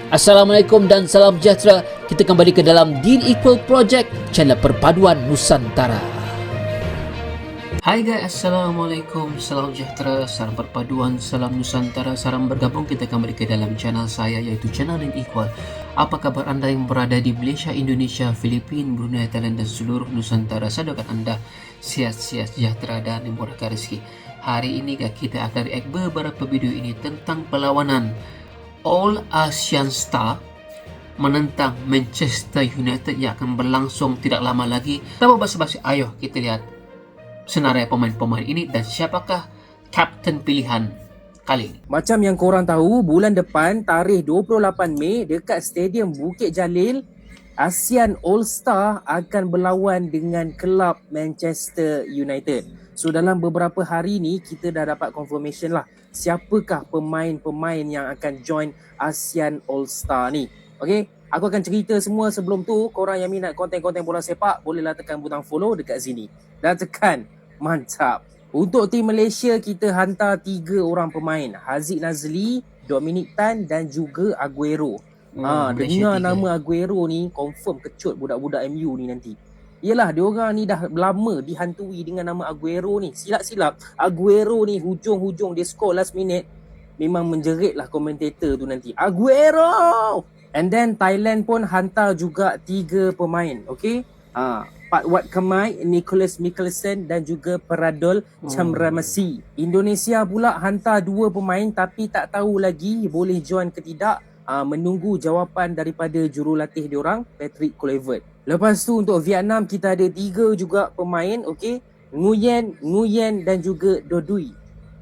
Assalamualaikum dan salam sejahtera. Kita kembali ke dalam Deal Equal Project, channel perpaduan Nusantara. Hai guys, Assalamualaikum, salam sejahtera, salam perpaduan, salam Nusantara, salam bergabung. Kita kembali ke dalam channel saya, iaitu channel Deal Equal. Apa kabar anda yang berada di Malaysia, Indonesia, Filipina, Brunei, Thailand dan seluruh Nusantara? Saya doakan anda sihat-sihat, sejahtera dan dimurahkan rezeki. Hari ini kita akan react beberapa video ini tentang perlawanan All Asian Star menentang Manchester United yang akan berlangsung tidak lama lagi. Tanpa basa-basi, ayo kita lihat senarai pemain-pemain ini dan siapakah kapten pilihan kali ini. Macam yang korang tahu, bulan depan tarikh 28 Mei dekat Stadium Bukit Jalil, ASEAN All Star akan berlawan dengan kelab Manchester United. So dalam beberapa hari ni kita dah dapat confirmation lah siapakah pemain-pemain yang akan join ASEAN All Star ni. Okay, aku akan cerita semua. Sebelum tu, korang yang minat konten-konten bola sepak, bolehlah tekan butang follow dekat sini. Dan tekan mantap. Untuk tim Malaysia, kita hantar 3 orang pemain, Haziq Nazli, Dominic Tan dan juga Aguero. Dengar nama Aguero ni confirm kecut budak-budak MU ni nanti. Yelah, diorang ni dah lama dihantui dengan nama Aguero ni. Silap-silap Aguero ni hujung-hujung dia score last minute, memang menjerit lah komentator tu nanti, Aguero! And then Thailand pun hantar juga 3 pemain, okay? Pat Wat Kemai, Nicholas Mikkelsen dan juga Peradol Chamramasi. Indonesia pula hantar 2 pemain tapi tak tahu lagi boleh join ke tidak. Menunggu jawapan daripada jurulatih diorang, Patrick Kluivert. Lepas tu untuk Vietnam kita ada 3 juga pemain, okay? Nguyen dan juga Dodui.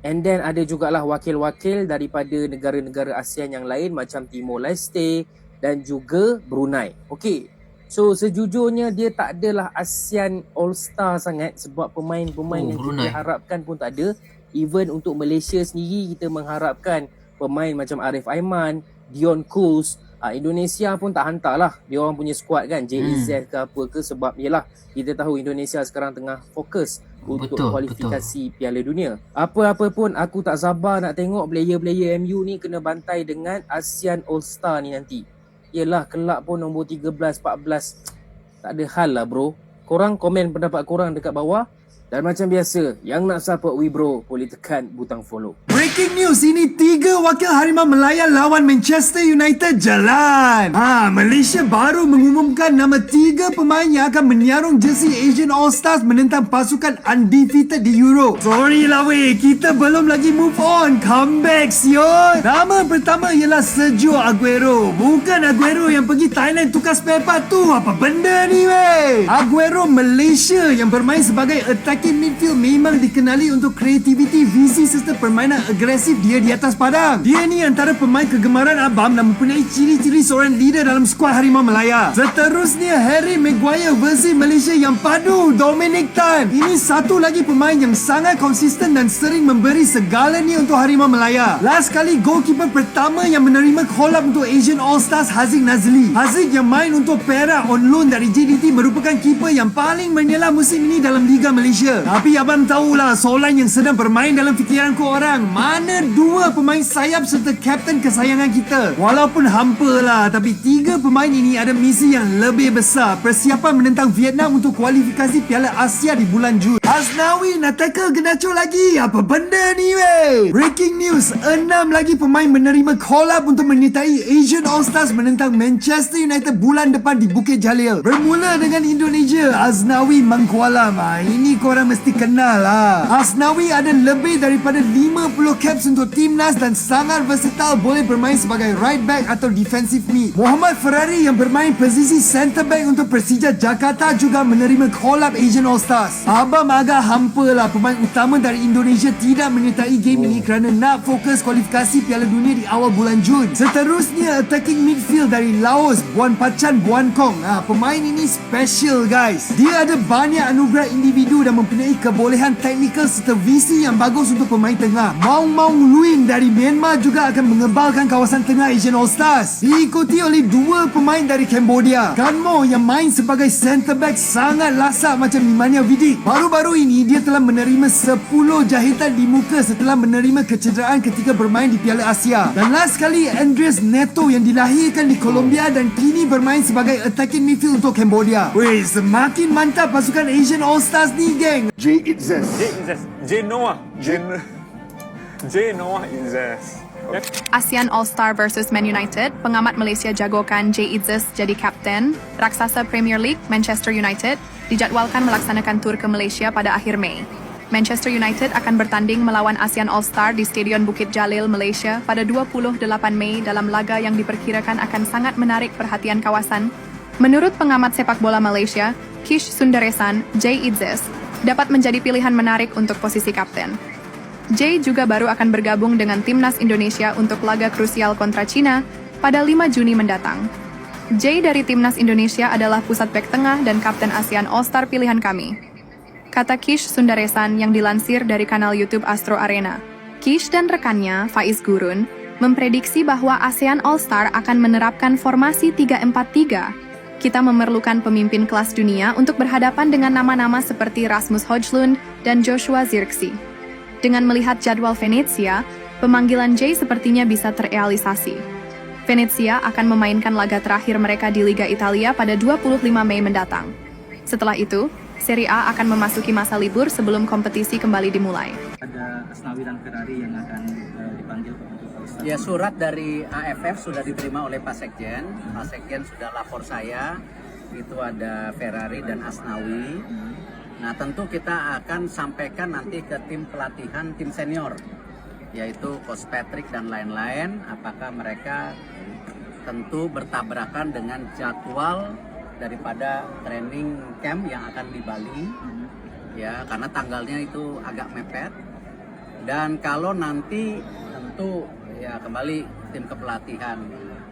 And then ada jugalah wakil-wakil daripada negara-negara ASEAN yang lain macam Timor Leste dan juga Brunei. Okay, so sejujurnya dia tak adalah ASEAN All Star sangat sebab pemain-pemain yang kita harapkan pun tak ada. Even untuk Malaysia sendiri kita mengharapkan pemain macam Arif Aiman, Dion Kools. Indonesia pun tak hantar lah dia orang punya squad kan, JEZ ke apa ke, sebab yelah kita tahu Indonesia sekarang tengah fokus untuk kualifikasi Piala Dunia. Apa-apa pun aku tak sabar nak tengok player-player MU ni kena bantai dengan ASEAN All Star ni nanti. Yelah, kelab pun nombor 13, 14 tak ada hal lah bro. Korang komen pendapat korang dekat bawah. Dan macam biasa, yang nak support we bro boleh tekan butang follow. Breaking news, ini 3 wakil Harimau Melaya lawan Manchester United jalan. Malaysia baru mengumumkan nama 3 pemain yang akan menyiarung jersey Asian All Stars menentang pasukan undefeated di Euro. Sorry lah weh, kita belum lagi move on. Comeback siot. Nama pertama ialah Sergio Aguero. Bukan Aguero yang pergi Thailand tukar spare part tu. Apa benda ni weh? Aguero Malaysia yang bermain sebagai attacking midfield memang dikenali untuk kreativiti, visi serta permainan agresif dia di atas padang. Dia ni antara pemain kegemaran abang dan mempunyai ciri-ciri seorang leader dalam skuad Harimau Melaya. Seterusnya Harry Maguire versi Malaysia yang padu, Dominic Tan. Ini satu lagi pemain yang sangat konsisten dan sering memberi segalanya untuk Harimau Melaya. Last kali goalkeeper pertama yang menerima call up untuk Asian All Stars, Haziq Nazli. Haziq yang main untuk Perak on loan dari JDT merupakan keeper yang paling menyelam musim ini dalam Liga Malaysia. Tapi abang tahulah soalan yang sedang bermain dalam fikiran korang, mana 2 pemain sayap serta kapten kesayangan kita? Walaupun hampa lah, tapi 3 pemain ini ada misi yang lebih besar, persiapan menentang Vietnam untuk kualifikasi Piala Asia di bulan Jun. Asnawi nak tackle Garnacho lagi? Apa benda ni weh? Breaking news, 6 lagi pemain menerima call up untuk menyertai Asian All Stars menentang Manchester United bulan depan di Bukit Jalil. Bermula dengan Indonesia, Asnawi Mangkualam. Ini korang mesti kenal lah. Asnawi ada lebih daripada 50 caps untuk timnas dan sangat versatile, boleh bermain sebagai right back atau defensive mid. Muhammad Ferrari yang bermain posisi center back untuk Persija Jakarta juga menerima call up Asian All Stars. Abang agak hampa lah pemain utama dari Indonesia tidak menyertai game ini kerana nak fokus kualifikasi Piala Dunia di awal bulan Jun. Seterusnya attacking midfield dari Laos, Buan Pacan Buan Kong. Pemain ini special guys. Dia ada banyak anugerah individu dan mempunyai kebolehan teknikal serta visi yang bagus untuk pemain tengah. Mau Chong Maung Luing dari Myanmar juga akan mengebalkan kawasan tengah Asian All-Stars, diikuti oleh 2 pemain dari Cambodia. Ganmo yang main sebagai centre back sangat lasak macam Nemanja Vidic. Baru-baru ini dia telah menerima 10 jahitan di muka setelah menerima kecederaan ketika bermain di Piala Asia. Dan last kali Andres Neto yang dilahirkan di Colombia dan kini bermain sebagai attacking midfield untuk Cambodia. Weh, semakin mantap pasukan Asian All-Stars ni, geng. J Itzes. J Noah Itzes. ASEAN All-Star versus Man United, pengamat Malaysia jagokan J Itzes jadi kapten. Raksasa Premier League Manchester United dijadwalkan melaksanakan tur ke Malaysia pada akhir Mei. Manchester United akan bertanding melawan ASEAN All-Star di Stadion Bukit Jalil, Malaysia pada 28 Mei dalam laga yang diperkirakan akan sangat menarik perhatian kawasan. Menurut pengamat sepak bola Malaysia, Kish Sundaresan, J Itzes dapat menjadi pilihan menarik untuk posisi kapten. Jay juga baru akan bergabung dengan timnas Indonesia untuk laga krusial kontra China pada 5 Juni mendatang. Jay dari timnas Indonesia adalah pusat bek tengah dan kapten ASEAN All-Star pilihan kami, kata Kish Sundaresan yang dilansir dari kanal YouTube Astro Arena. Kish dan rekannya, Faiz Gurun, memprediksi bahwa ASEAN All-Star akan menerapkan formasi 3-4-3. Kita memerlukan pemimpin kelas dunia untuk berhadapan dengan nama-nama seperti Rasmus Højlund dan Joshua Zirkzee. Dengan melihat jadwal Venezia, pemanggilan Jay sepertinya bisa terrealisasi. Venezia akan memainkan laga terakhir mereka di Liga Italia pada 25 Mei mendatang. Setelah itu, Serie A akan memasuki masa libur sebelum kompetisi kembali dimulai. Ada Asnawi dan Ferrari yang akan dipanggil untuk All-Star. Ya, surat dari AFF sudah diterima oleh Pak Sekjen. Pak Sekjen sudah lapor saya, itu ada Ferrari dan Asnawi. Nah, tentu kita akan sampaikan nanti ke tim pelatihan, tim senior, yaitu Coach Patrick dan lain-lain, apakah mereka tentu bertabrakan dengan jadwal daripada training camp yang akan di Bali, ya, karena tanggalnya itu agak mepet. Dan kalau nanti tentu ya kembali tim kepelatihan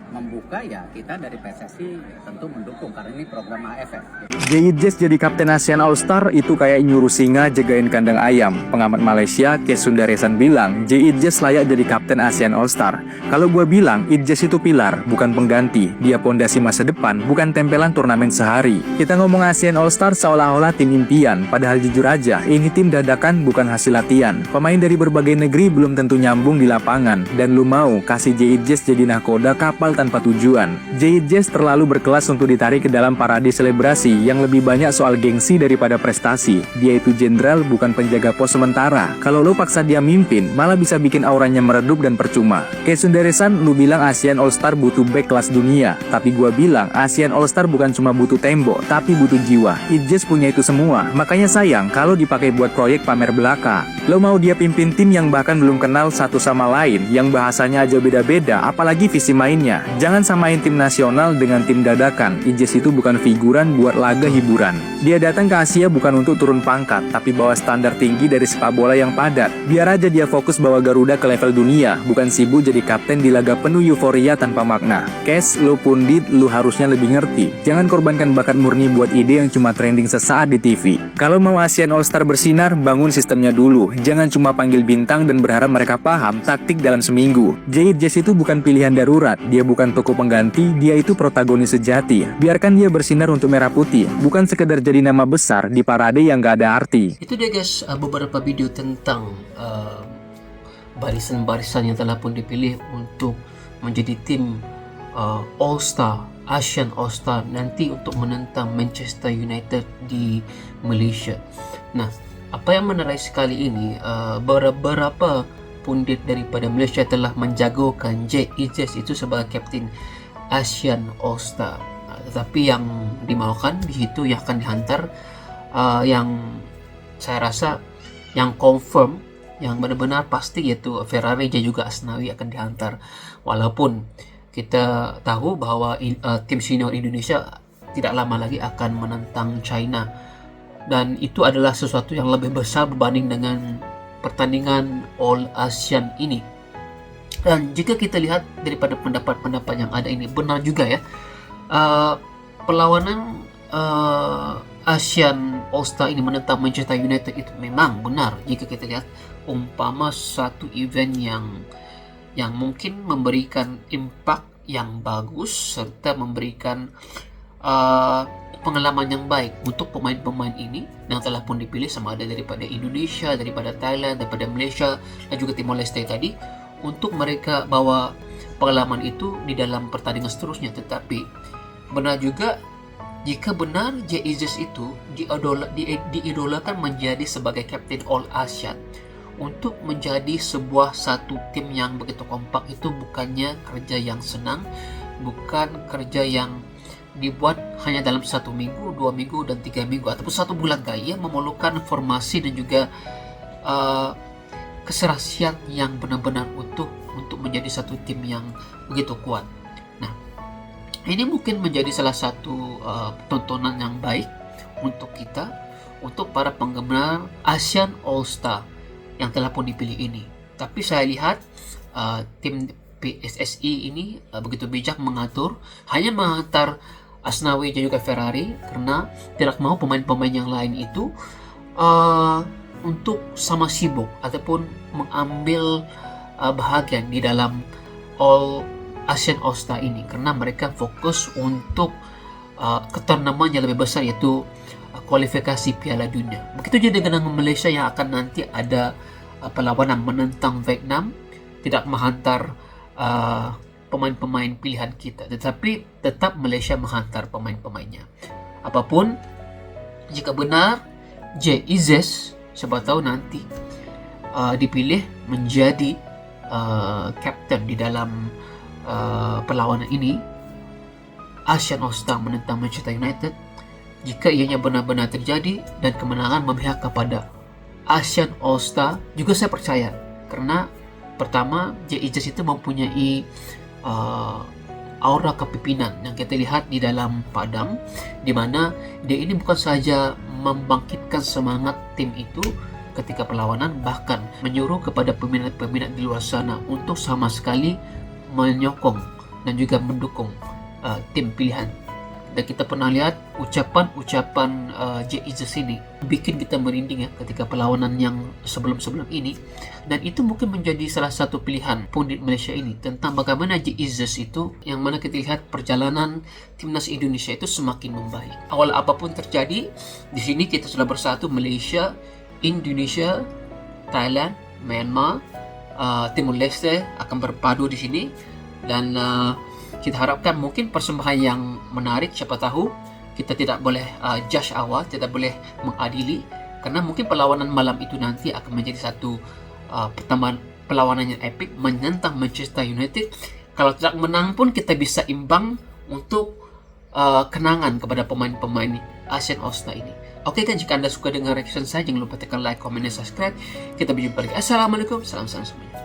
membuka, ya kita dari PSSI tentu mendukung karena ini program AFF. J Itzes jadi kapten ASEAN All-Star itu kayak nyuruh singa jagain kandang ayam. Pengamat Malaysia, Kish Sundaresan bilang, J Itzes layak jadi kapten ASEAN All-Star. Kalau gua bilang, Itzes itu pilar, bukan pengganti. Dia pondasi masa depan, bukan tempelan turnamen sehari. Kita ngomong ASEAN All-Star seolah-olah tim impian, padahal jujur aja, ini tim dadakan bukan hasil latihan. Pemain dari berbagai negeri belum tentu nyambung di lapangan, dan lu mau kasih J Itzes jadi nahkoda kapal tanpa tujuan. J Itzes terlalu berkelas untuk ditarik ke dalam parade selebrasi yang lebih banyak soal gengsi daripada prestasi. Dia itu jenderal, bukan penjaga pos sementara. Kalau lo paksa dia mimpin, malah bisa bikin auranya meredup dan percuma. Kayak Sundaresan, lu bilang ASEAN All-Star butuh back kelas dunia. Tapi gua bilang, ASEAN All-Star bukan cuma butuh tembok, tapi butuh jiwa. Itzes punya itu semua. Makanya sayang kalau dipakai buat proyek pamer belaka. Lo mau dia pimpin tim yang bahkan belum kenal satu sama lain, yang bahasanya aja beda-beda, apalagi visi mainnya. Jangan samain tim nasional dengan tim dadakan. Itzes itu bukan figuran buat laga hiburan. Dia datang ke Asia bukan untuk turun pangkat, tapi bawa standar tinggi dari sepak bola yang padat. Biar aja dia fokus bawa Garuda ke level dunia, bukan sibuk jadi kapten di laga penuh euforia tanpa makna. Kes, lo pundit, lo harusnya lebih ngerti. Jangan korbankan bakat murni buat ide yang cuma trending sesaat di TV. Kalau mau ASEAN All-Star bersinar, bangun sistemnya dulu. Jangan cuma panggil bintang dan berharap mereka paham taktik dalam seminggu. J Itzes itu bukan pilihan darurat, dia bukan toko pengganti, dia itu protagonis sejati. Biarkan dia bersinar untuk merah putih, bukan sekedar jadi nama besar di parade yang gak ada arti. Itu dia guys, beberapa video tentang barisan-barisan yang telah pun dipilih untuk menjadi tim All-Star, ASEAN All-Star nanti untuk menentang Manchester United di Malaysia. Nah, apa yang menarik sekali ini, beberapa pundit daripada Malaysia telah menjagokan J Itzes itu sebagai kapten ASEAN All-Star. Tetapi yang dimaukan di situ yang akan dihantar, yang saya rasa yang confirm, yang benar-benar pasti, yaitu Ferrari dan juga Asnawi akan dihantar. Walaupun kita tahu bahwa tim senior Indonesia tidak lama lagi akan menentang China, dan itu adalah sesuatu yang lebih besar berbanding dengan pertandingan All ASEAN ini. Dan jika kita lihat daripada pendapat-pendapat yang ada ini, benar juga ya, perlawanan ASEAN All-Star ini menentang Manchester United itu memang benar jika kita lihat umpama satu event yang mungkin memberikan impak yang bagus serta memberikan pengalaman yang baik untuk pemain-pemain ini yang telah pun dipilih sama ada daripada Indonesia, daripada Thailand, daripada Malaysia dan juga Timor Leste tadi, untuk mereka bawa pengalaman itu di dalam pertandingan seterusnya. Tetapi benar juga jika benar Jay Izzes itu diidolakan menjadi sebagai Kapten All ASEAN, untuk menjadi sebuah satu tim yang begitu kompak itu bukannya kerja yang senang, bukan kerja yang dibuat hanya dalam 1 minggu, 2 minggu dan 3 minggu ataupun 1 bulan. Ia memerlukan formasi dan juga keserasian yang benar-benar utuh untuk menjadi satu tim yang begitu kuat. Nah, ini mungkin menjadi salah satu tontonan yang baik untuk kita, untuk para penggemar ASEAN All-Star yang telah pun dipilih ini. Tapi saya lihat tim PSSI ini begitu bijak mengatur, hanya menghantar Asnawi dan juga Ferrari karena tidak mau pemain-pemain yang lain itu untuk sama sibuk ataupun mengambil bahagian di dalam ASEAN All-Star ini, karena mereka fokus untuk keturnamen yang lebih besar, yaitu kualifikasi Piala Dunia. Begitu juga dengan Malaysia yang akan nanti ada perlawanan menentang Vietnam, tidak menghantar pemain-pemain pilihan kita, tetapi tetap Malaysia menghantar pemain-pemainnya. Apapun, jika benar Jay Izzes siapa tahu nanti dipilih menjadi kapten di dalam perlawanan ini, ASEAN All-Star menentang Manchester United, jika ianya benar-benar terjadi dan kemenangan memihak kepada ASEAN All-Star, juga saya percaya, karena pertama Jay Izzes itu mempunyai aura kepimpinan yang kita lihat di dalam Padang, di mana dia ini bukan saja membangkitkan semangat tim itu ketika perlawanan, bahkan menyuruh kepada peminat-peminat di luar sana untuk sama sekali menyokong dan juga mendukung tim pilihan. Dan kita pernah lihat ucapan-ucapan Jay Izzes ini bikin kita merinding ya ketika perlawanan yang sebelum-sebelum ini. Dan itu mungkin menjadi salah satu pilihan pundit Malaysia ini tentang bagaimana Jay Izzes itu, yang mana kita lihat perjalanan timnas Indonesia itu semakin membaik. Awal apapun terjadi, di sini kita sudah bersatu, Malaysia, Indonesia, Thailand, Myanmar, Timor Leste akan berpadu di sini. Dan kita harapkan mungkin persembahan yang menarik. Siapa tahu kita tidak boleh judge awal, tidak boleh mengadili, karena mungkin perlawanan malam itu nanti akan menjadi satu pertambahan perlawanan yang epik menentang Manchester United. Kalau tidak menang pun kita bisa imbang untuk kenangan kepada pemain-pemain ASEAN All-Star ini. Oke kan, jika Anda suka dengan reaction saya, jangan lupa tekan like, comment, dan subscribe. Kita berjumpa lagi. Assalamualaikum, salam semuanya.